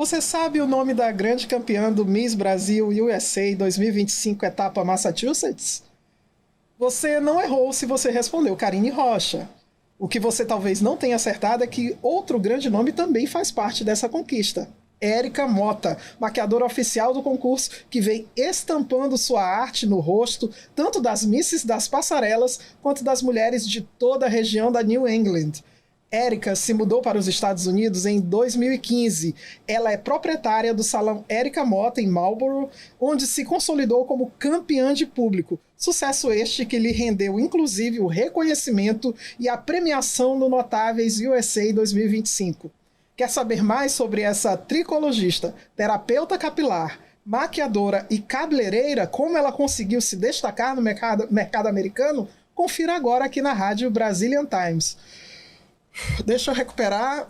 Você sabe o nome da grande campeã do Miss Brasil USA 2025 etapa Massachusetts? Você não errou se você respondeu Karine Rocha. O que você talvez não tenha acertado é que outro grande nome também faz parte dessa conquista. Érica Mota, maquiadora oficial do concurso, que vem estampando sua arte no rosto, tanto das misses das passarelas, quanto das mulheres de toda a região da New England. Érica se mudou para os Estados Unidos em 2015. Ela é proprietária do salão Érica Mota, em Marlboro, onde se consolidou como campeã de público. Sucesso este que lhe rendeu, inclusive, o reconhecimento e a premiação no Notáveis USA 2025. Quer saber mais sobre essa tricologista, terapeuta capilar, maquiadora e cabeleireira, como ela conseguiu se destacar no mercado americano? Confira agora aqui na rádio Brazilian Times. Deixa eu recuperar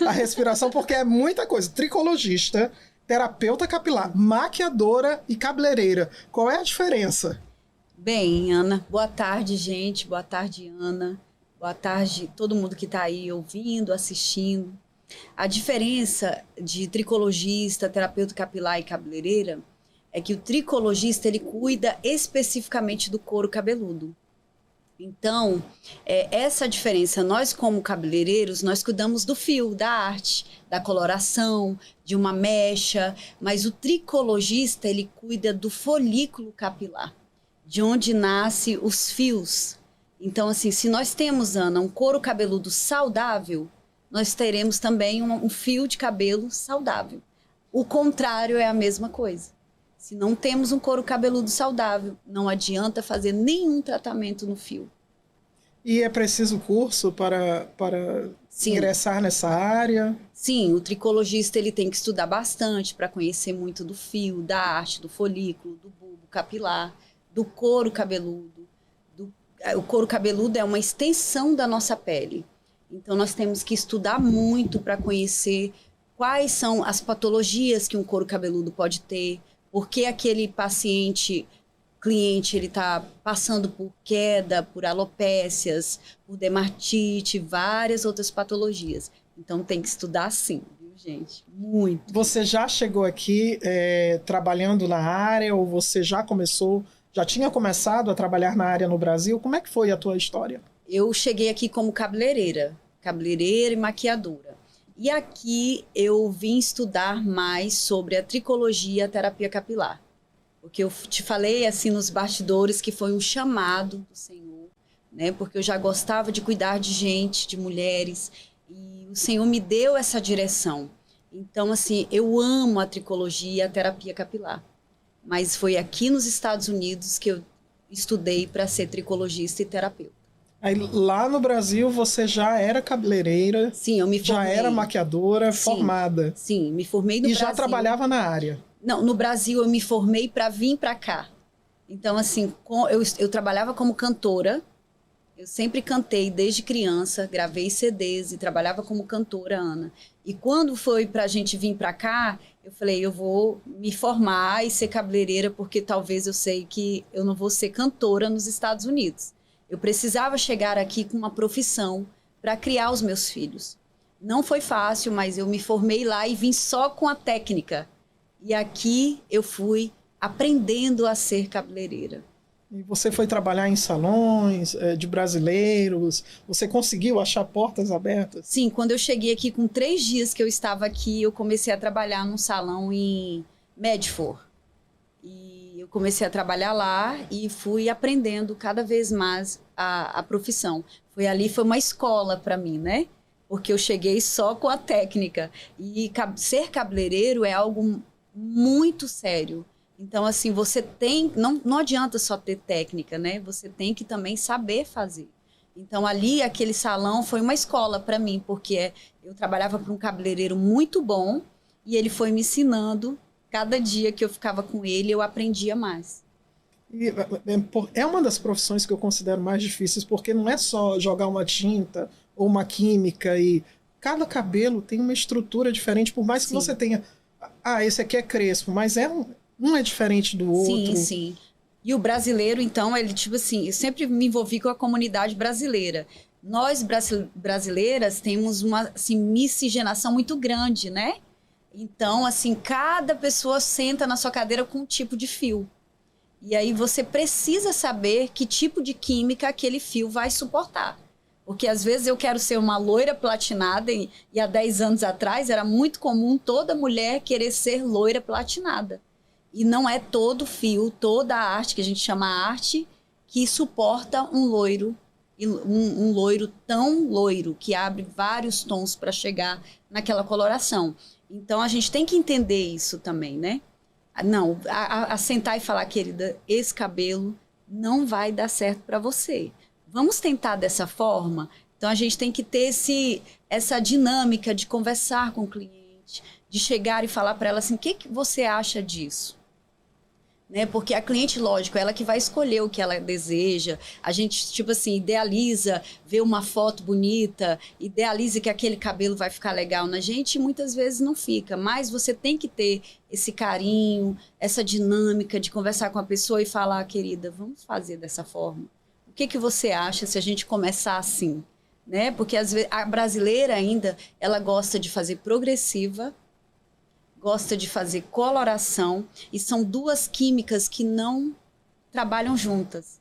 a respiração, porque é muita coisa. Tricologista, terapeuta capilar, maquiadora e cabeleireira. Qual é a diferença? Bem, Ana, boa tarde, gente. Boa tarde, Ana. Boa tarde todo mundo que está aí ouvindo, assistindo. A diferença de tricologista, terapeuta capilar e cabeleireira é que o tricologista ele cuida especificamente do couro cabeludo. Então, essa diferença, nós como cabeleireiros, nós cuidamos do fio, da arte, da coloração, de uma mecha, mas o tricologista, ele cuida do folículo capilar, de onde nascem os fios. Então, assim, se nós temos, Ana, um couro cabeludo saudável, nós teremos também um fio de cabelo saudável. O contrário é a mesma coisa. Se não temos um couro cabeludo saudável, não adianta fazer nenhum tratamento no fio. E é preciso curso para ingressar nessa área? Sim, o tricologista ele tem que estudar bastante para conhecer muito do fio, da arte, do folículo, do bulbo capilar, do couro cabeludo. O couro cabeludo é uma extensão da nossa pele. Então, nós temos que estudar muito para conhecer quais são as patologias que um couro cabeludo pode ter, por que aquele cliente, ele está passando por queda, por alopécias, por dermatite, várias outras patologias. Então, tem que estudar sim, viu, gente? Muito. Você já chegou aqui trabalhando na área ou você já tinha começado a trabalhar na área no Brasil? Como é que foi a tua história? Eu cheguei aqui como cabeleireira e maquiadora. E aqui eu vim estudar mais sobre a tricologia e a terapia capilar. Porque eu te falei assim nos bastidores que foi um chamado do Senhor, né? Porque eu já gostava de cuidar de gente, de mulheres, e o Senhor me deu essa direção. Então, assim, eu amo a tricologia e a terapia capilar. Mas foi aqui nos Estados Unidos que eu estudei para ser tricologista e terapeuta. Aí, lá no Brasil, você já era cabeleireira? Sim, eu me formei. Já era maquiadora, formada? Sim, me formei no Brasil. E já trabalhava na área? Não, no Brasil eu me formei para vir para cá. Então, assim, eu trabalhava como cantora. Eu sempre cantei desde criança, gravei CDs e trabalhava como cantora, Ana. E quando foi para a gente vir para cá, eu falei, eu vou me formar e ser cabeleireira, porque talvez eu sei que eu não vou ser cantora nos Estados Unidos. Eu precisava chegar aqui com uma profissão para criar os meus filhos. Não foi fácil, mas eu me formei lá e vim só com a técnica. E aqui eu fui aprendendo a ser cabeleireira. E você foi trabalhar em salões de brasileiros? Você conseguiu achar portas abertas? Sim, quando eu cheguei aqui, com 3 dias que eu estava aqui, eu comecei a trabalhar num salão em Medford. E eu comecei a trabalhar lá e fui aprendendo cada vez mais a profissão. Foi uma escola para mim, né? Porque eu cheguei só com a técnica. E ser cabeleireiro é algo muito sério. Então, assim, você tem... Não adianta só ter técnica, né? Você tem que também saber fazer. Então, aquele salão foi uma escola para mim, porque eu trabalhava para um cabeleireiro muito bom e ele foi me ensinando. Cada dia que eu ficava com ele, eu aprendia mais. E é uma das profissões que eu considero mais difíceis, porque não é só jogar uma tinta ou uma química e... Cada cabelo tem uma estrutura diferente, por mais que Sim. você tenha... esse aqui é crespo, mas um é diferente do outro. Sim, sim. E o brasileiro, então, ele tipo assim, eu sempre me envolvi com a comunidade brasileira. Nós, brasileiras, temos uma assim, miscigenação muito grande, né? Então, assim, cada pessoa senta na sua cadeira com um tipo de fio. E aí você precisa saber que tipo de química aquele fio vai suportar. Porque às vezes eu quero ser uma loira platinada e há 10 anos atrás era muito comum toda mulher querer ser loira platinada. E não é todo fio, toda a arte, que a gente chama arte, que suporta um loiro, um loiro tão loiro, que abre vários tons para chegar naquela coloração. Então a gente tem que entender isso também, né? Não, a sentar e falar, querida, esse cabelo não vai dar certo para você. Vamos tentar dessa forma? Então, a gente tem que ter essa dinâmica de conversar com o cliente, de chegar e falar para ela assim, o que você acha disso? Né? Porque a cliente, lógico, ela que vai escolher o que ela deseja. A gente, tipo assim, idealiza, vê uma foto bonita, idealiza que aquele cabelo vai ficar legal na gente e muitas vezes não fica. Mas você tem que ter esse carinho, essa dinâmica de conversar com a pessoa e falar, querida, vamos fazer dessa forma. O que você acha se a gente começar assim? Né? Porque às vezes, a brasileira ainda, ela gosta de fazer progressiva, gosta de fazer coloração, e são duas químicas que não trabalham juntas.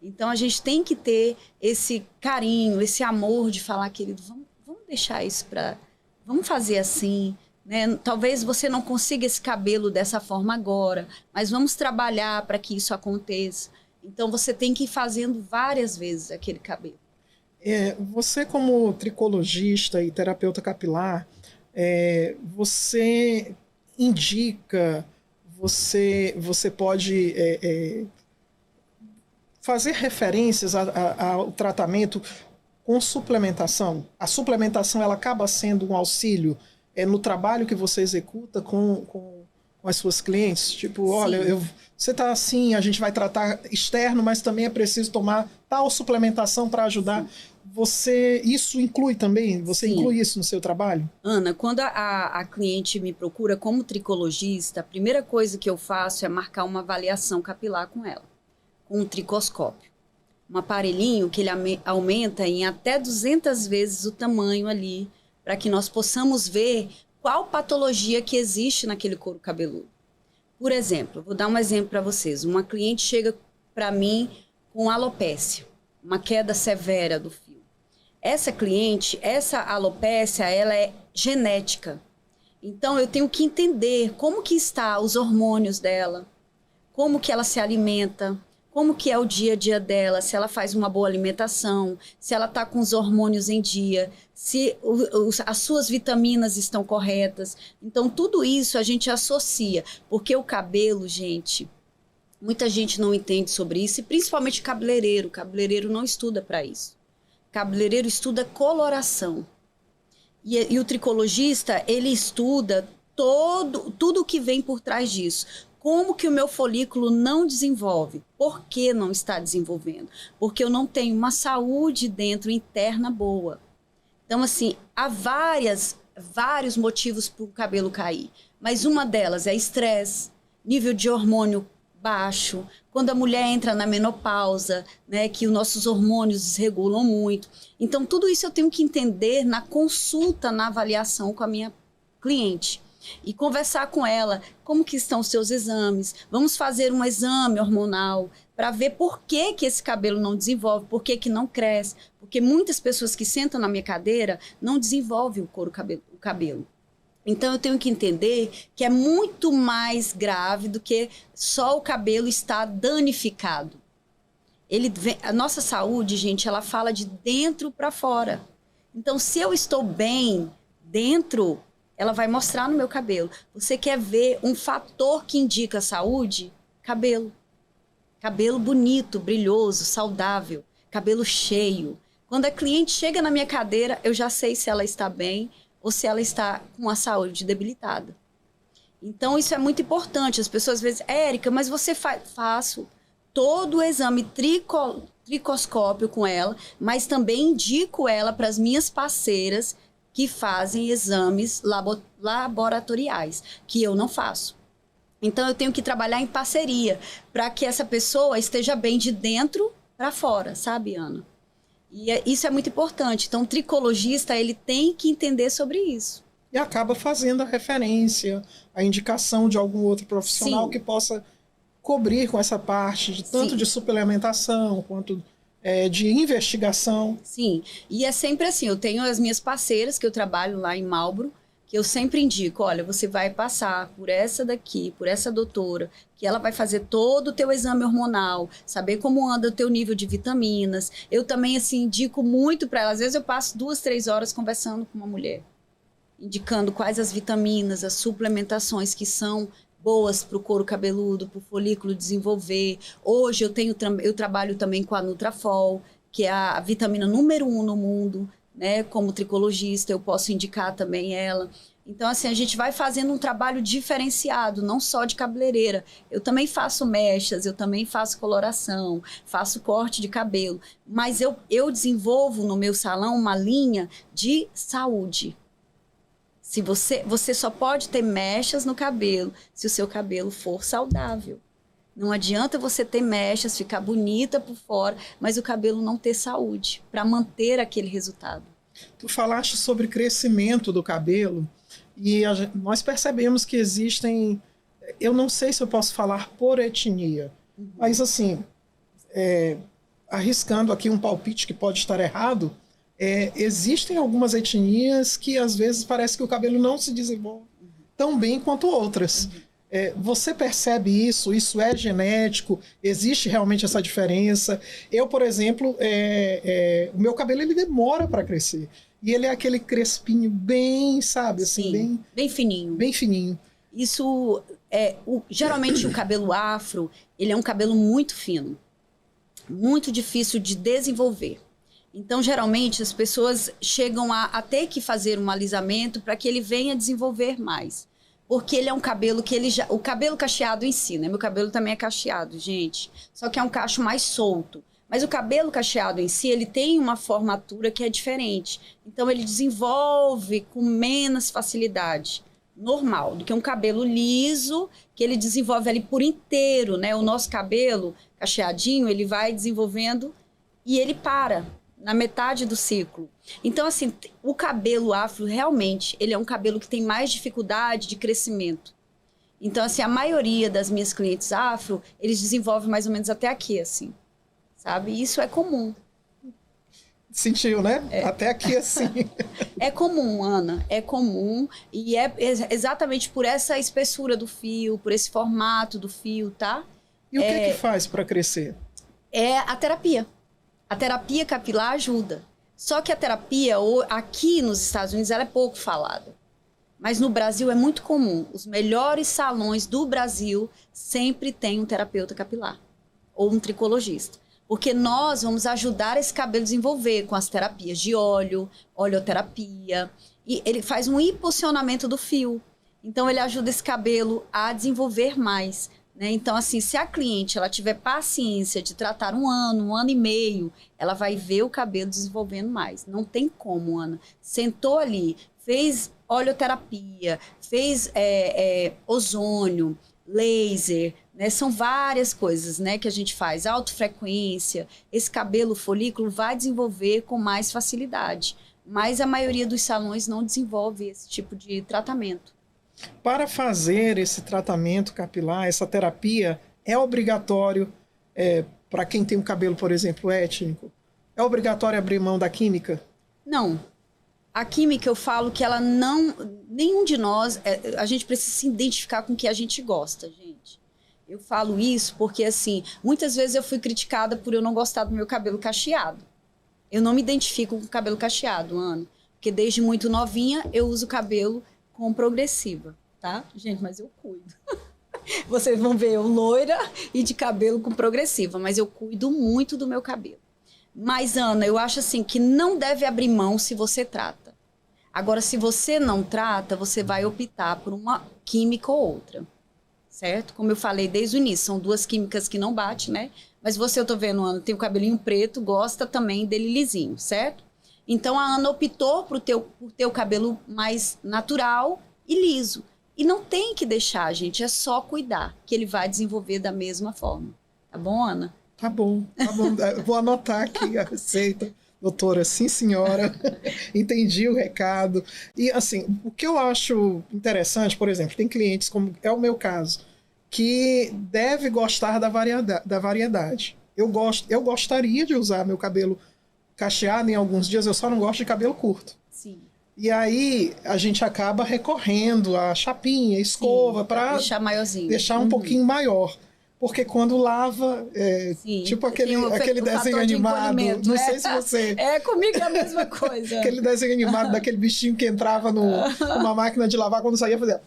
Então, a gente tem que ter esse carinho, esse amor de falar, querido, vamos deixar isso para... Vamos fazer assim, né? Talvez você não consiga esse cabelo dessa forma agora, mas vamos trabalhar para que isso aconteça. Então, você tem que ir fazendo várias vezes aquele cabelo. Você, como tricologista e terapeuta capilar, você indica, você pode fazer referências ao tratamento com suplementação? A suplementação ela acaba sendo um auxílio no trabalho que você executa com as suas clientes? Tipo, sim, olha, você está assim, a gente vai tratar externo, mas também é preciso tomar tal suplementação para ajudar. Isso inclui também? Você sim, inclui isso no seu trabalho? Ana, quando a cliente me procura como tricologista, a primeira coisa que eu faço é marcar uma avaliação capilar com ela, com um tricoscópio. Um aparelhinho que ele aumenta em até 200 vezes o tamanho ali, para que nós possamos ver qual patologia que existe naquele couro cabeludo. Por exemplo, vou dar um exemplo para vocês. Uma cliente chega para mim com alopécia, uma queda severa do fio. Essa cliente, essa alopécia, ela é genética. Então, eu tenho que entender como que está os hormônios dela, como que ela se alimenta, como que é o dia a dia dela, se ela faz uma boa alimentação, se ela está com os hormônios em dia, se as suas vitaminas estão corretas. Então, tudo isso a gente associa, porque o cabelo, gente, muita gente não entende sobre isso, e principalmente cabeleireiro. O cabeleireiro não estuda para isso. O cabeleireiro estuda coloração. E o tricologista, ele estuda tudo o que vem por trás disso. Como que o meu folículo não desenvolve? Por que não está desenvolvendo? Porque eu não tenho uma saúde dentro interna boa. Então, assim, há vários motivos para o cabelo cair. Mas uma delas é estresse, nível de hormônio baixo, quando a mulher entra na menopausa, né, que os nossos hormônios desregulam muito. Então, tudo isso eu tenho que entender na consulta, na avaliação com a minha cliente. E conversar com ela, como que estão os seus exames, vamos fazer um exame hormonal para ver por que esse cabelo não desenvolve, por que não cresce, porque muitas pessoas que sentam na minha cadeira não desenvolvem o cabelo. Então eu tenho que entender que é muito mais grave do que só o cabelo estar danificado. A nossa saúde, gente, ela fala de dentro para fora. Então, se eu estou bem dentro, ela vai mostrar no meu cabelo. Você quer ver um fator que indica saúde? Cabelo. Cabelo bonito, brilhoso, saudável. Cabelo cheio. Quando a cliente chega na minha cadeira, eu já sei se ela está bem ou se ela está com a saúde debilitada. Então, isso é muito importante. As pessoas às vezes, Érica, mas você faço todo o exame tricoscópio com ela, mas também indico ela para as minhas parceiras que fazem exames laboratoriais, que eu não faço. Então, eu tenho que trabalhar em parceria para que essa pessoa esteja bem de dentro para fora, sabe, Ana? E isso é muito importante. Então, o tricologista, ele tem que entender sobre isso. e acaba fazendo a referência, a indicação de algum outro profissional que possa cobrir com essa parte de tanto de suplementação quanto de investigação. Sim, e é sempre assim, eu tenho as minhas parceiras que eu trabalho lá em Marlborough, que eu sempre indico, olha, você vai passar por essa daqui, por essa doutora, que ela vai fazer todo o teu exame hormonal, saber como anda o teu nível de vitaminas. Eu também, assim, indico muito para ela. Às vezes eu passo 2, 3 horas conversando com uma mulher, indicando quais as vitaminas, as suplementações que são boas para o couro cabeludo, para o folículo desenvolver. Hoje eu trabalho também com a Nutrafol, que é a vitamina número 1 no mundo, né? Como tricologista, eu posso indicar também ela. Então, assim, a gente vai fazendo um trabalho diferenciado, não só de cabeleireira. Eu também faço mechas, eu também faço coloração, faço corte de cabelo. Mas eu desenvolvo no meu salão uma linha de saúde. Se você só pode ter mechas no cabelo se o seu cabelo for saudável. Não adianta você ter mechas, ficar bonita por fora, mas o cabelo não ter saúde para manter aquele resultado. Tu falaste sobre crescimento do cabelo e nós percebemos que existem, eu não sei se eu posso falar por etnia, mas assim, arriscando aqui um palpite que pode estar errado, existem algumas etnias que às vezes parece que o cabelo não se desenvolve tão bem quanto outras. Você percebe isso? Isso é genético? Existe realmente essa diferença? Eu, por exemplo, o meu cabelo ele demora para crescer. E ele é aquele crespinho bem, sabe? Assim, sim, bem fininho. Bem fininho. Isso, geralmente o cabelo afro, ele é um cabelo muito fino. Muito difícil de desenvolver. Então, geralmente, as pessoas chegam a ter que fazer um alisamento para que ele venha desenvolver mais. Porque ele é um cabelo que o cabelo cacheado em si, né? Meu cabelo também é cacheado, gente. Só que é um cacho mais solto. Mas o cabelo cacheado em si, ele tem uma formatura que é diferente. Então, ele desenvolve com menos facilidade, normal, do que um cabelo liso, que ele desenvolve ali por inteiro, né? O nosso cabelo cacheadinho, ele vai desenvolvendo e ele para na metade do ciclo. Então, assim, o cabelo afro, realmente, ele é um cabelo que tem mais dificuldade de crescimento. Então, assim, a maioria das minhas clientes afro, eles desenvolvem mais ou menos até aqui, assim, sabe? E isso é comum. Sentiu, né? Até aqui, assim. É comum, Ana, é comum. E é exatamente por essa espessura do fio, por esse formato do fio, tá? E o que faz para crescer? É a terapia. A terapia capilar ajuda. Só que a terapia, aqui nos Estados Unidos, ela é pouco falada. Mas no Brasil é muito comum. Os melhores salões do Brasil sempre têm um terapeuta capilar. Ou um tricologista. Porque nós vamos ajudar esse cabelo a desenvolver com as terapias de óleo, oleoterapia. E ele faz um impulsionamento do fio. Então, ele ajuda esse cabelo a desenvolver mais. Então, assim, se a cliente ela tiver paciência de tratar 1 ano, 1 ano e meio, ela vai ver o cabelo desenvolvendo mais. Não tem como, Ana. Sentou ali, fez oleoterapia, fez ozônio, laser, né? São várias coisas, né, que a gente faz. Autofrequência, esse cabelo, folículo, vai desenvolver com mais facilidade. Mas a maioria dos salões não desenvolve esse tipo de tratamento. Para fazer esse tratamento capilar, essa terapia, é obrigatório, para quem tem um cabelo, por exemplo, étnico, é obrigatório abrir mão da química? Não. A química, eu falo que ela não... Nenhum de nós, a gente precisa se identificar com o que a gente gosta, gente. Eu falo isso porque, assim, muitas vezes eu fui criticada por eu não gostar do meu cabelo cacheado. Eu não me identifico com o cabelo cacheado, Ana. Porque desde muito novinha eu uso cabelo com progressiva, tá? Gente, mas eu cuido. Vocês vão ver eu loira e de cabelo com progressiva, mas eu cuido muito do meu cabelo. Mas, Ana, eu acho assim que não deve abrir mão se você trata. Agora, se você não trata, você vai optar por uma química ou outra, certo? Como eu falei desde o início, são 2 químicas que não batem, né? Mas você, eu tô vendo, Ana, tem o cabelinho preto, gosta também dele lisinho, certo? Então, a Ana optou por ter o cabelo mais natural e liso. E não tem que deixar, gente, é só cuidar, que ele vai desenvolver da mesma forma. Tá bom, Ana? Tá bom, tá bom. Vou anotar aqui a receita. Doutora, sim, senhora. Entendi o recado. E, assim, o que eu acho interessante, por exemplo, tem clientes, como é o meu caso, que deve gostar da variedade. Eu gostaria de usar meu cabelo cacheado em alguns dias, eu só não gosto de cabelo curto. Sim. E aí a gente acaba recorrendo à chapinha, escova, para deixar um pouquinho maior. Porque quando lava, tipo aquele desenho animado, não sei se você... Comigo é a mesma coisa. Aquele desenho animado daquele bichinho que entrava numa máquina de lavar, quando saía, fazia...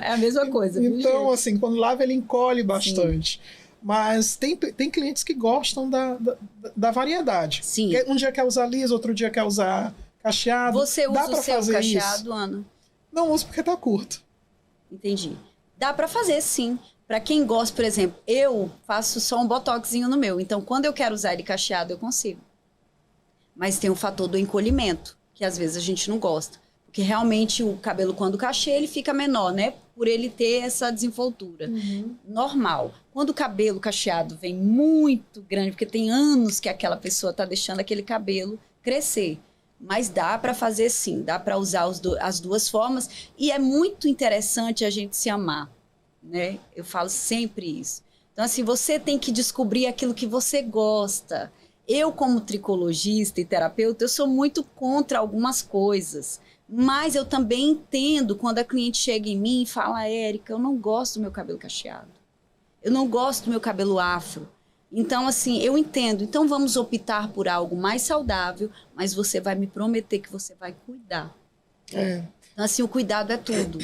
É a mesma coisa. Então, assim, quando lava, ele encolhe bastante. Sim. Mas tem clientes que gostam da variedade. Sim. Um dia quer usar liso, outro dia quer usar cacheado. Você usa o seu cacheado, Ana? Não uso porque tá curto. Entendi. Dá para fazer, sim. Para quem gosta, por exemplo, eu faço só um botoxinho no meu. Então, quando eu quero usar ele cacheado, eu consigo. Mas tem o fator do encolhimento, que às vezes a gente não gosta. Porque realmente o cabelo, quando cacheia, ele fica menor, né? Por ele ter essa desenvoltura. Uhum. Normal. Quando o cabelo cacheado vem muito grande, porque tem anos que aquela pessoa está deixando aquele cabelo crescer. Mas dá para fazer sim, dá para usar as duas formas. E é muito interessante a gente se amar, né? Eu falo sempre isso. Então, assim, você tem que descobrir aquilo que você gosta. Eu, como tricologista e terapeuta, eu sou muito contra algumas coisas. Mas eu também entendo quando a cliente chega em mim e fala: Érica, eu não gosto do meu cabelo cacheado. Eu não gosto do meu cabelo afro. Então, assim, eu entendo. Então, vamos optar por algo mais saudável, mas você vai me prometer que você vai cuidar. Então, assim, o cuidado é tudo.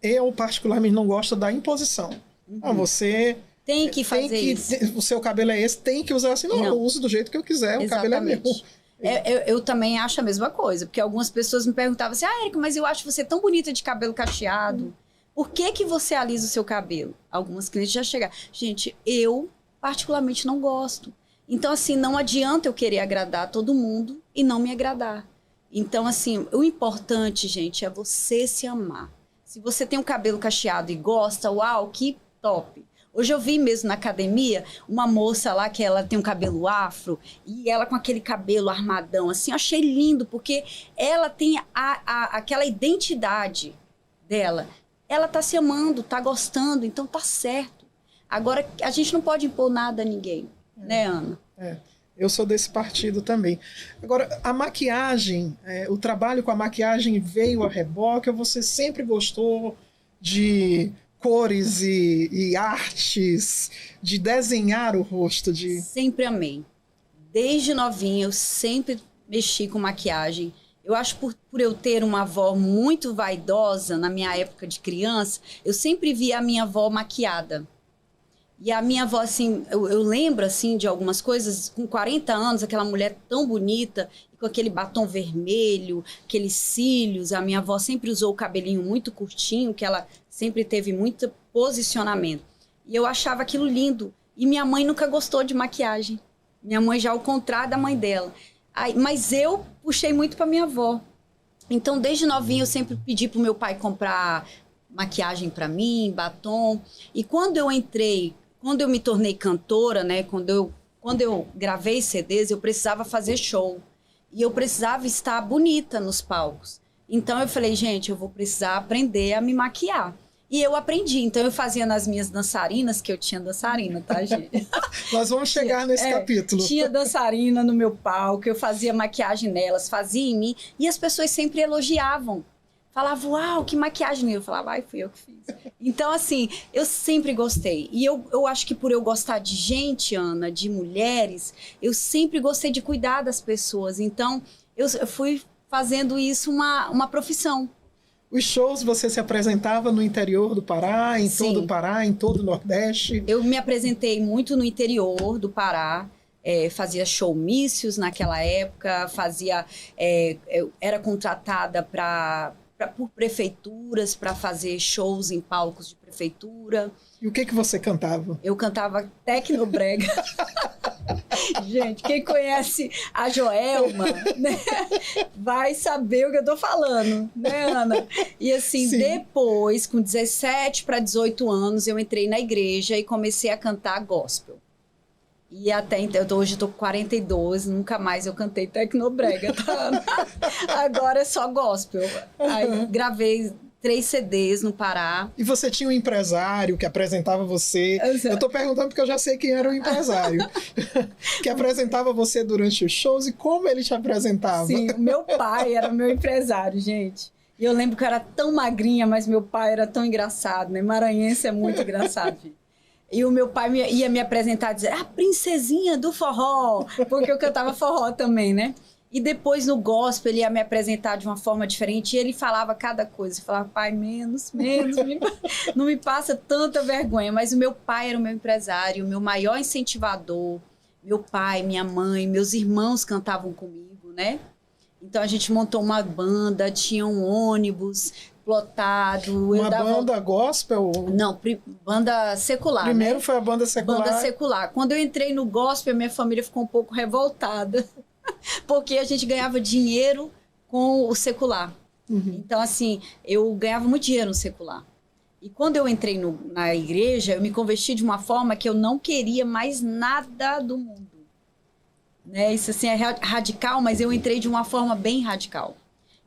Eu, particularmente, não gosto da imposição. Uhum. Você... Tem que fazer isso. O seu cabelo é esse, tem que usar assim. Não, eu uso do jeito que eu quiser, exatamente. O cabelo é meu. Eu também acho a mesma coisa, porque algumas pessoas me perguntavam assim: Érica, mas eu acho você tão bonita de cabelo cacheado. Por que você alisa o seu cabelo? Algumas clientes já chegaram. Gente, eu particularmente não gosto. Então, assim, não adianta eu querer agradar todo mundo e não me agradar. Então, assim, o importante, gente, é você se amar. Se você tem um cabelo cacheado e gosta, uau, que top. Hoje eu vi mesmo na academia uma moça lá que ela tem um cabelo afro e ela com aquele cabelo armadão, assim, eu achei lindo, porque ela tem aquela identidade dela. Ela tá se amando, tá gostando, então tá certo. Agora, a gente não pode impor nada a ninguém, né, Ana? Eu sou desse partido também. Agora, a maquiagem, o trabalho com a maquiagem veio a reboque, ou você sempre gostou de cores e artes, de desenhar o rosto? Sempre amei. Desde novinha, eu sempre mexi com maquiagem. Eu acho por eu ter uma avó muito vaidosa, na minha época de criança, eu sempre via a minha avó maquiada. E a minha avó, assim, eu lembro, assim, de algumas coisas, com 40 anos, aquela mulher tão bonita, com aquele batom vermelho, aqueles cílios. A minha avó sempre usou o cabelinho muito curtinho, que ela sempre teve muito posicionamento. E eu achava aquilo lindo. E minha mãe nunca gostou de maquiagem. Minha mãe já ao contrário da mãe dela. Mas eu puxei muito para minha avó. Então, desde novinha, eu sempre pedi pro meu pai comprar maquiagem para mim, batom. E quando eu me tornei cantora, né? Quando eu gravei CDs, eu precisava fazer show. E eu precisava estar bonita nos palcos. Então eu falei, gente, eu vou precisar aprender a me maquiar. E eu aprendi. Então eu fazia nas minhas dançarinas, que eu tinha dançarina, tá, gente? Nós vamos chegar nesse capítulo. Tinha dançarina no meu palco, eu fazia maquiagem nelas, fazia em mim. E as pessoas sempre elogiavam. Falavam, uau, que maquiagem. Eu falava, ai, fui eu que fiz. Então, assim, eu sempre gostei. E eu acho que por eu gostar de gente, Ana, de mulheres, eu sempre gostei de cuidar das pessoas. Então, eu fui fazendo isso uma profissão. Os shows você se apresentava no interior do Pará, em todo o Pará, em todo o Nordeste? Eu me apresentei muito no interior do Pará. Fazia showmícios naquela época, eu era contratada por prefeituras para fazer shows em palcos de prefeitura. E o que você cantava? Eu cantava tecnobrega. Gente, quem conhece a Joelma, né, vai saber o que eu tô falando, né, Ana? E assim, sim, depois, com 17 para 18 anos, eu entrei na igreja e comecei a cantar gospel. E até então, hoje eu tô com 42, nunca mais eu cantei tecnobrega, tá? Agora é só gospel. Aí gravei 3 CDs no Pará. E você tinha um empresário que apresentava você. Eu tô perguntando porque eu já sei quem era o empresário. Que apresentava você durante os shows e como ele te apresentava. Sim, o meu pai era meu empresário, gente. E eu lembro que eu era tão magrinha, mas meu pai era tão engraçado, né? Maranhense é muito engraçado, gente. E o meu pai ia me apresentar e dizer, a princesinha do forró, porque eu cantava forró também, né? E depois no gospel ele ia me apresentar de uma forma diferente e ele falava cada coisa. Eu falava, pai, menos, não me passa tanta vergonha. Mas o meu pai era o meu empresário, o meu maior incentivador. Meu pai, minha mãe, meus irmãos cantavam comigo, né? Então a gente montou uma banda, tinha um ônibus lotado. Uma banda gospel? Não, banda secular. Primeiro, né? Foi a banda secular. Banda secular. Quando eu entrei no gospel, a minha família ficou um pouco revoltada, porque a gente ganhava dinheiro com o secular. Uhum. Então, assim, eu ganhava muito dinheiro no secular. E quando eu entrei na igreja, eu me converti de uma forma que eu não queria mais nada do mundo. Né? Isso, assim, é radical, mas eu entrei de uma forma bem radical.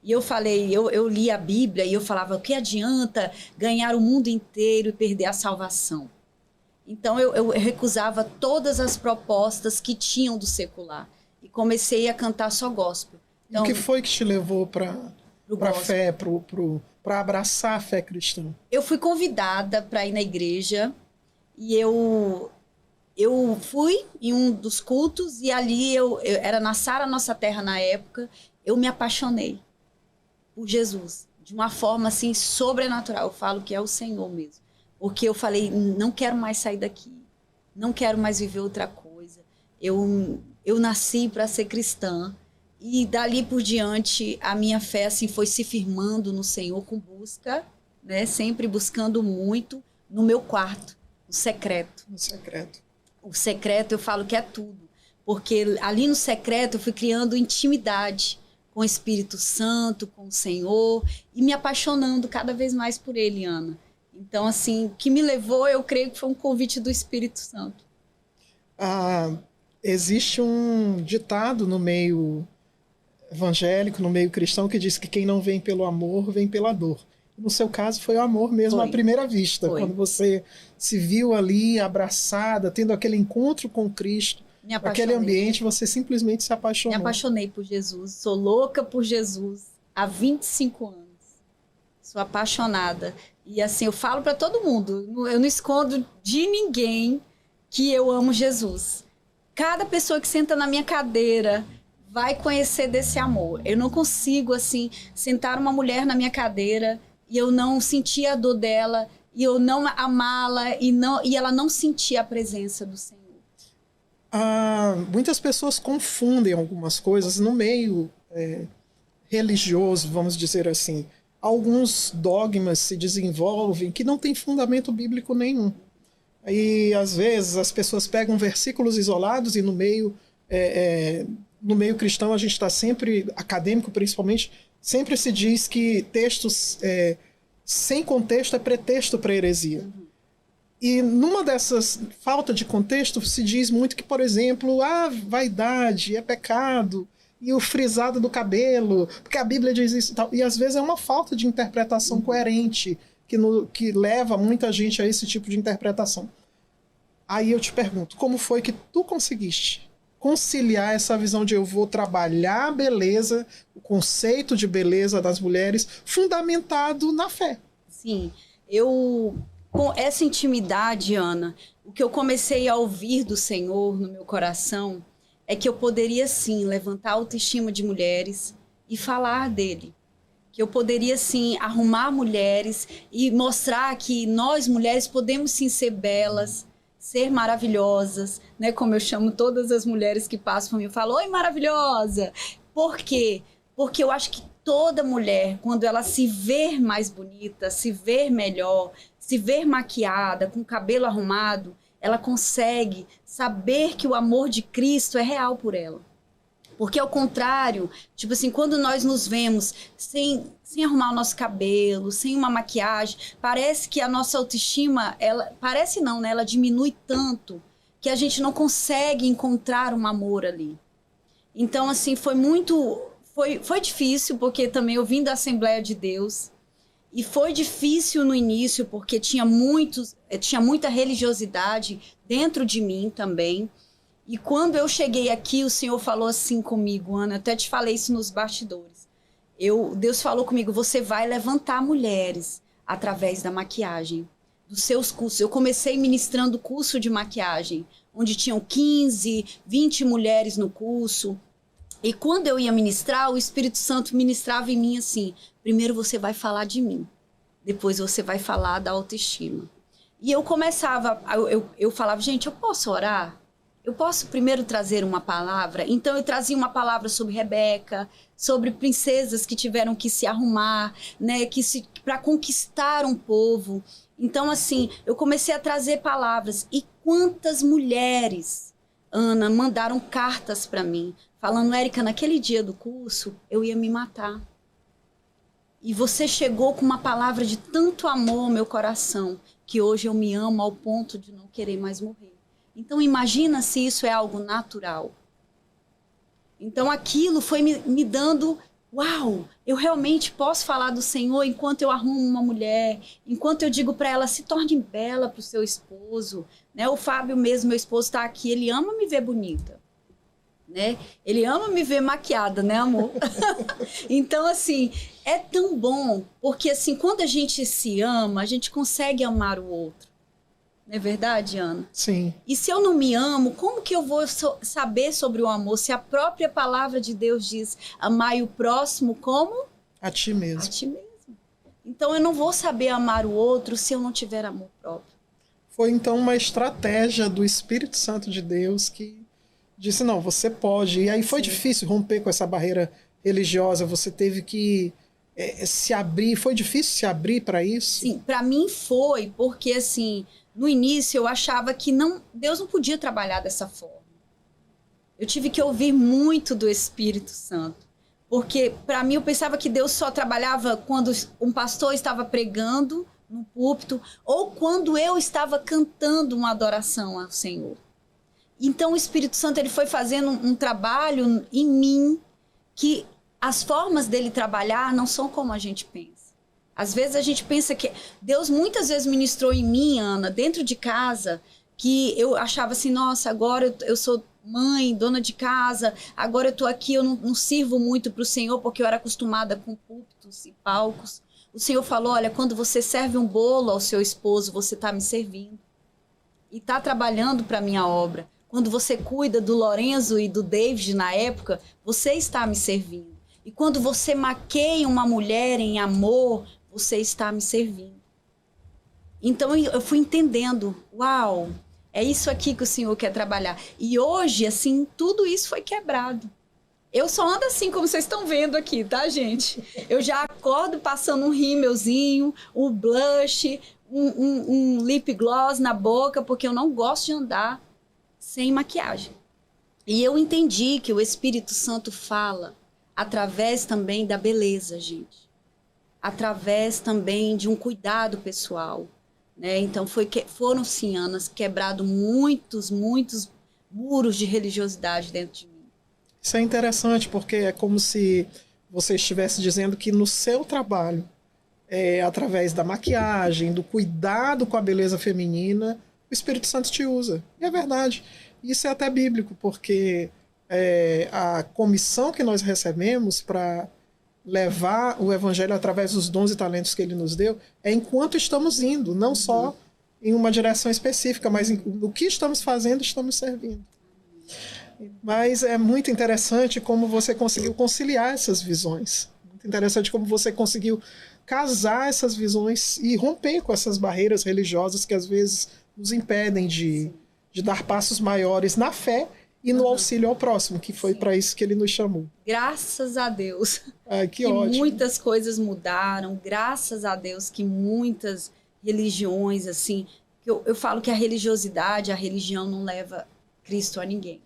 E eu falei, eu li a Bíblia e eu falava, o que adianta ganhar o mundo inteiro e perder a salvação? Então, eu recusava todas as propostas que tinham do secular. E comecei a cantar só gospel. Então, o que foi que te levou para a fé, para abraçar a fé cristã? Eu fui convidada para ir na igreja e eu fui em um dos cultos e ali eu era na Sara Nossa Terra na época, eu me apaixonei por Jesus, de uma forma assim sobrenatural. Eu falo que é o Senhor mesmo. Porque eu falei, não quero mais sair daqui. Não quero mais viver outra coisa. Eu nasci para ser cristã. E dali por diante, a minha fé assim, foi se firmando no Senhor com busca, né? Sempre buscando muito no meu quarto, no secreto. No secreto. O secreto eu falo que é tudo. Porque ali no secreto eu fui criando intimidade com o Espírito Santo, com o Senhor, e me apaixonando cada vez mais por Ele, Ana. Então, assim, o que me levou, eu creio que foi um convite do Espírito Santo. Existe um ditado no meio evangélico, no meio cristão, que diz que quem não vem pelo amor, vem pela dor. No seu caso, foi o amor mesmo à primeira vista. Foi. Quando você se viu ali abraçada, tendo aquele encontro com Cristo, naquele ambiente, você simplesmente se apaixonou. Me apaixonei por Jesus. Sou louca por Jesus há 25 anos. Sou apaixonada. E assim, eu falo para todo mundo, eu não escondo de ninguém que eu amo Jesus. Cada pessoa que senta na minha cadeira vai conhecer desse amor. Eu não consigo, assim, sentar uma mulher na minha cadeira e eu não sentir a dor dela, e eu não amá-la, e ela não sentir a presença do Senhor. Muitas pessoas confundem algumas coisas no meio religioso, vamos dizer assim. Alguns dogmas se desenvolvem que não têm fundamento bíblico nenhum. Aí, às vezes, as pessoas pegam versículos isolados e no meio cristão a gente está sempre, acadêmico principalmente, sempre se diz que textos sem contexto é pretexto para heresia. E numa dessas falta de contexto se diz muito que, por exemplo, vaidade é pecado, e o frisado do cabelo, porque a Bíblia diz isso e tal. E às vezes é uma falta de interpretação coerente que leva muita gente a esse tipo de interpretação. Aí eu te pergunto, como foi que tu conseguiste conciliar essa visão de eu vou trabalhar a beleza, o conceito de beleza das mulheres, fundamentado na fé? Sim, com essa intimidade, Ana, o que eu comecei a ouvir do Senhor no meu coração é que eu poderia, sim, levantar a autoestima de mulheres e falar dele. Que eu poderia, sim, arrumar mulheres e mostrar que nós, mulheres, podemos, sim, ser belas, ser maravilhosas, né? Como eu chamo todas as mulheres que passam por mim, eu falo, oi, maravilhosa! Por quê? Porque eu acho que toda mulher, quando ela se ver mais bonita, se ver melhor, se ver maquiada, com o cabelo arrumado, ela consegue saber que o amor de Cristo é real por ela. Porque, ao contrário, tipo assim, quando nós nos vemos sem arrumar o nosso cabelo, sem uma maquiagem, parece que a nossa autoestima, parece não, né? Ela diminui tanto que a gente não consegue encontrar um amor ali. Então, assim, foi difícil, porque também eu vim da Assembleia de Deus, e foi difícil no início, porque tinha muita religiosidade dentro de mim também. E quando eu cheguei aqui, o Senhor falou assim comigo, Ana, eu até te falei isso nos bastidores. Deus falou comigo, você vai levantar mulheres através da maquiagem, dos seus cursos. Eu comecei ministrando curso de maquiagem, onde tinham 15, 20 mulheres no curso. E quando eu ia ministrar, o Espírito Santo ministrava em mim assim, primeiro você vai falar de mim, depois você vai falar da autoestima. E eu começava, eu falava, gente, eu posso orar? Eu posso primeiro trazer uma palavra? Então eu trazia uma palavra sobre Rebeca, sobre princesas que tiveram que se arrumar, né, para conquistar um povo. Então, assim, eu comecei a trazer palavras. E quantas mulheres, Ana, mandaram cartas para mim, falando, Érica, naquele dia do curso, eu ia me matar. E você chegou com uma palavra de tanto amor ao meu coração, que hoje eu me amo ao ponto de não querer mais morrer. Então, imagina se isso é algo natural. Então, aquilo foi me dando, uau, eu realmente posso falar do Senhor enquanto eu arrumo uma mulher, enquanto eu digo para ela, se torne bela para o seu esposo. Né? O Fábio mesmo, meu esposo, está aqui, ele ama me ver bonita. Né? Ele ama me ver maquiada, né, amor? Então, assim, é tão bom, porque assim, quando a gente se ama, a gente consegue amar o outro. Não é verdade, Ana? Sim. E se eu não me amo, como que eu vou saber sobre o amor? Se a própria palavra de Deus diz, amai o próximo como? A ti mesmo. A ti mesmo. Então, eu não vou saber amar o outro se eu não tiver amor próprio. Foi, então, uma estratégia do Espírito Santo de Deus que disse, não, você pode. E aí foi Sim. difícil romper com essa barreira religiosa, você teve que se abrir. Foi difícil se abrir para isso? Sim, para mim foi, porque assim, no início eu achava que Deus não podia trabalhar dessa forma. Eu tive que ouvir muito do Espírito Santo. Porque para mim eu pensava que Deus só trabalhava quando um pastor estava pregando no púlpito ou quando eu estava cantando uma adoração ao Senhor. Então o Espírito Santo ele foi fazendo um trabalho em mim que as formas dele trabalhar não são como a gente pensa. Às vezes a gente pensa que Deus muitas vezes ministrou em mim, Ana, dentro de casa, que eu achava assim, nossa, agora eu sou mãe, dona de casa, agora eu tô aqui, eu não sirvo muito para o Senhor porque eu era acostumada com púlpitos e palcos. O Senhor falou, olha, quando você serve um bolo ao seu esposo, você está me servindo. E está trabalhando para a minha obra. Quando você cuida do Lorenzo e do David na época, você está me servindo. E quando você maqueia uma mulher em amor, você está me servindo. Então eu fui entendendo, uau, é isso aqui que o Senhor quer trabalhar. E hoje, assim, tudo isso foi quebrado. Eu só ando assim, como vocês estão vendo aqui, tá, gente? Eu já acordo passando um rímelzinho, um blush, um lip gloss na boca, porque eu não gosto de andar sem maquiagem. E eu entendi que o Espírito Santo fala através também da beleza, gente. Através também de um cuidado pessoal. Né? Então, foram, sim, Ana, quebrados muitos muros de religiosidade dentro de mim. Isso é interessante, porque é como se você estivesse dizendo que no seu trabalho, através da maquiagem, do cuidado com a beleza feminina, o Espírito Santo te usa. E é verdade. Isso é até bíblico, porque a comissão que nós recebemos para levar o evangelho através dos dons e talentos que ele nos deu é enquanto estamos indo, não só em uma direção específica, mas no que estamos fazendo, estamos servindo. Mas é muito interessante como você conseguiu conciliar essas visões. Muito interessante como você conseguiu casar essas visões e romper com essas barreiras religiosas que às vezes nos impedem de dar passos maiores na fé e no auxílio ao próximo, que foi para isso que ele nos chamou. Graças a Deus que ótimo. Muitas coisas mudaram, graças a Deus que muitas religiões, assim, eu falo que a religiosidade, a religião não leva Cristo a ninguém.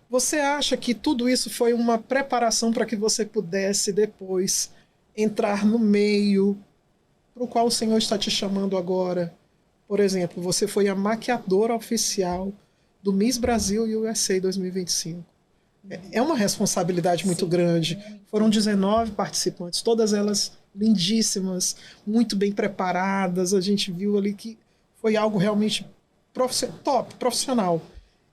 Você acha que tudo isso foi uma preparação para que você pudesse depois entrar no meio para o qual o Senhor está te chamando agora? Por exemplo, você foi a maquiadora oficial do Miss Brasil e USA 2025. É uma responsabilidade muito grande. Foram 19 participantes, todas elas lindíssimas, muito bem preparadas. A gente viu ali que foi algo realmente top, profissional.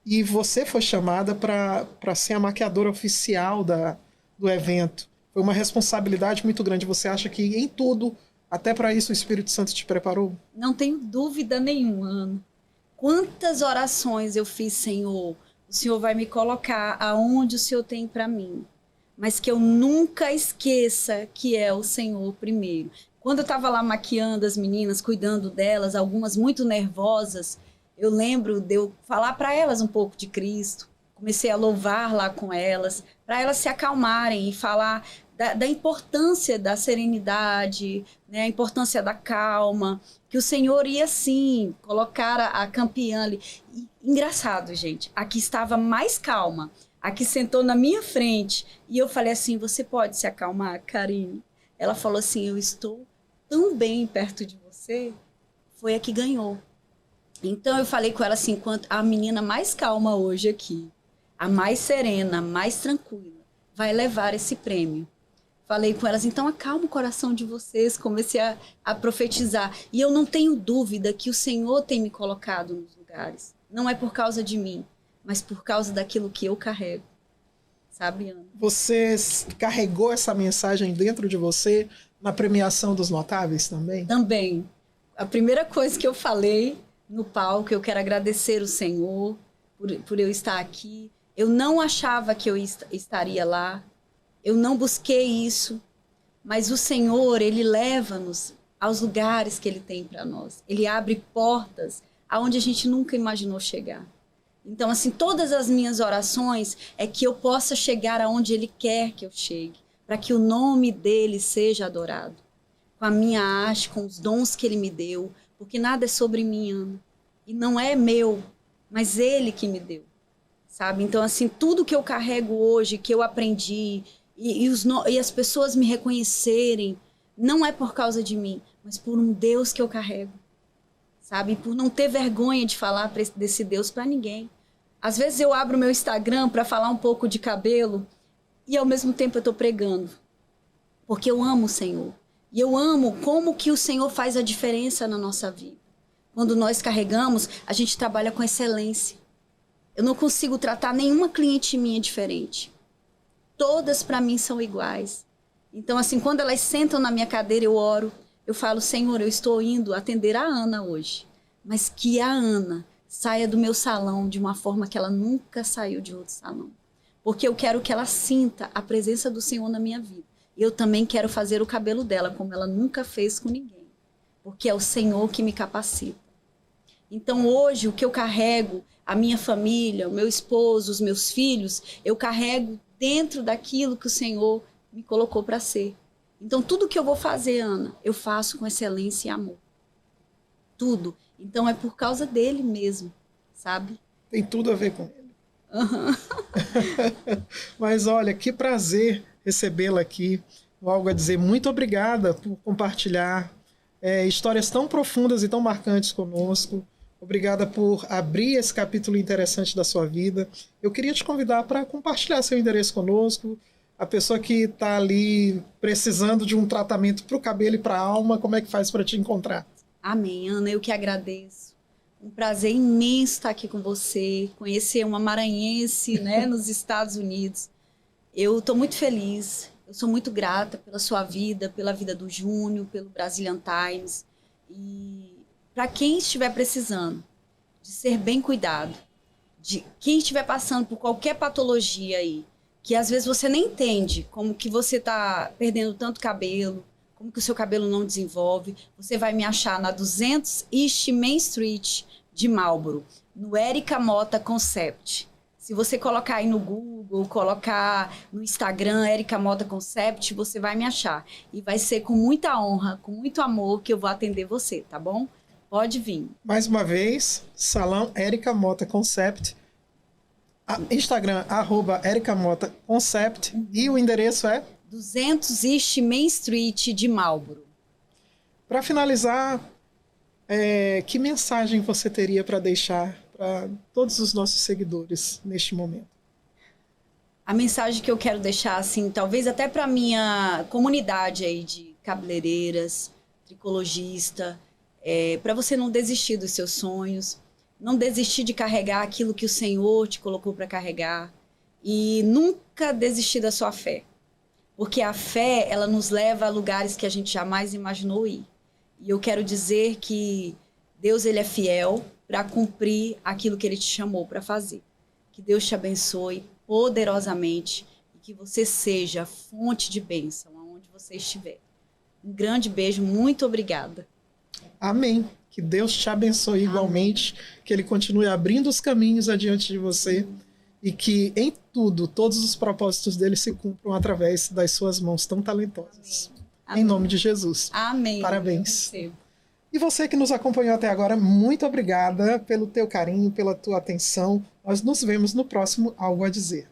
E você foi chamada para ser a maquiadora oficial do evento. Foi uma responsabilidade muito grande. Você acha que em tudo, até para isso, o Espírito Santo te preparou? Não tenho dúvida nenhuma, Ana. Quantas orações eu fiz, Senhor? O Senhor vai me colocar aonde o Senhor tem para mim. Mas que eu nunca esqueça que é o Senhor primeiro. Quando eu estava lá maquiando as meninas, cuidando delas, algumas muito nervosas, eu lembro de eu falar para elas um pouco de Cristo. Comecei a louvar lá com elas, para elas se acalmarem e falar da importância da serenidade, né, a importância da calma, que o Senhor ia, sim, colocar a campeã ali. E, engraçado, gente, a que estava mais calma, a que sentou na minha frente, e eu falei assim, você pode se acalmar, Karine? Ela falou assim, eu estou tão bem perto de você, foi a que ganhou. Então eu falei com ela assim, enquanto a menina mais calma hoje aqui, a mais serena, a mais tranquila, vai levar esse prêmio. Falei com elas, então acalma o coração de vocês, comecei a profetizar. E eu não tenho dúvida que o Senhor tem me colocado nos lugares. Não é por causa de mim, mas por causa daquilo que eu carrego. Sabe, Ana? Você carregou essa mensagem dentro de você na premiação dos notáveis também? Também. A primeira coisa que eu falei no palco, eu quero agradecer o Senhor por eu estar aqui. Eu não achava que eu estaria lá. Eu não busquei isso, mas o Senhor, Ele leva-nos aos lugares que Ele tem para nós. Ele abre portas aonde a gente nunca imaginou chegar. Então, assim, todas as minhas orações é que eu possa chegar aonde Ele quer que eu chegue, para que o nome dEle seja adorado. Com a minha arte, com os dons que Ele me deu, porque nada é sobre mim, Ana. E não é meu, mas Ele que me deu, sabe? Então, assim, tudo que eu carrego hoje, que eu aprendi... E as pessoas me reconhecerem, não é por causa de mim, mas por um Deus que eu carrego, sabe? E por não ter vergonha de falar desse Deus para ninguém. Às vezes eu abro meu Instagram para falar um pouco de cabelo e ao mesmo tempo eu estou pregando, porque eu amo o Senhor. E eu amo como que o Senhor faz a diferença na nossa vida. Quando nós carregamos, a gente trabalha com excelência. Eu não consigo tratar nenhuma cliente minha diferente. Todas para mim são iguais. Então, assim, quando elas sentam na minha cadeira, eu oro, eu falo, Senhor, eu estou indo atender a Ana hoje, mas que a Ana saia do meu salão de uma forma que ela nunca saiu de outro salão. Porque eu quero que ela sinta a presença do Senhor na minha vida. E eu também quero fazer o cabelo dela como ela nunca fez com ninguém. Porque é o Senhor que me capacita. Então, hoje, o que eu carrego, a minha família, o meu esposo, os meus filhos, eu carrego dentro daquilo que o Senhor me colocou para ser. Então, tudo que eu vou fazer, Ana, eu faço com excelência e amor. Tudo. Então, é por causa dele mesmo, sabe? Tem tudo a ver com ele. Uhum. Mas, olha, que prazer recebê-la aqui. Algo a dizer, muito obrigada por compartilhar histórias tão profundas e tão marcantes conosco. Obrigada por abrir esse capítulo interessante da sua vida. Eu queria te convidar para compartilhar seu endereço conosco. A pessoa que está ali precisando de um tratamento para o cabelo e para a alma, como é que faz para te encontrar? Amém, Ana, eu que agradeço. Um prazer imenso estar aqui com você, conhecer uma maranhense, né, nos Estados Unidos. Eu estou muito feliz, eu sou muito grata pela sua vida, pela vida do Júnior, pelo Brazilian Times. E para quem estiver precisando de ser bem cuidado, de quem estiver passando por qualquer patologia aí, que às vezes você nem entende como que você está perdendo tanto cabelo, como que o seu cabelo não desenvolve, você vai me achar na 200 East Main Street de Marlboro, no Érica Mota Concept. Se você colocar aí no Google, colocar no Instagram, Érica Mota Concept, você vai me achar. E vai ser com muita honra, com muito amor que eu vou atender você, tá bom? Pode vir. Mais uma vez, Salão Érica Mota Concept. Instagram, @EricaMotaConcept. E o endereço é? 200 East Main Street de Marlboro. Para finalizar, que mensagem você teria para deixar para todos os nossos seguidores neste momento? A mensagem que eu quero deixar, assim, talvez até para minha comunidade aí de cabeleireiras, tricologista, para você não desistir dos seus sonhos, não desistir de carregar aquilo que o Senhor te colocou para carregar e nunca desistir da sua fé. Porque a fé, ela nos leva a lugares que a gente jamais imaginou ir. E eu quero dizer que Deus, ele é fiel para cumprir aquilo que ele te chamou para fazer. Que Deus te abençoe poderosamente e que você seja fonte de bênção aonde você estiver. Um grande beijo, muito obrigada. Amém. Que Deus te abençoe igualmente, que ele continue abrindo os caminhos adiante de você e que em tudo, todos os propósitos dele se cumpram através das suas mãos tão talentosas. Amém. Em nome de Jesus. Amém. Parabéns. E você que nos acompanhou até agora, muito obrigada pelo teu carinho, pela tua atenção. Nós nos vemos no próximo Algo a Dizer.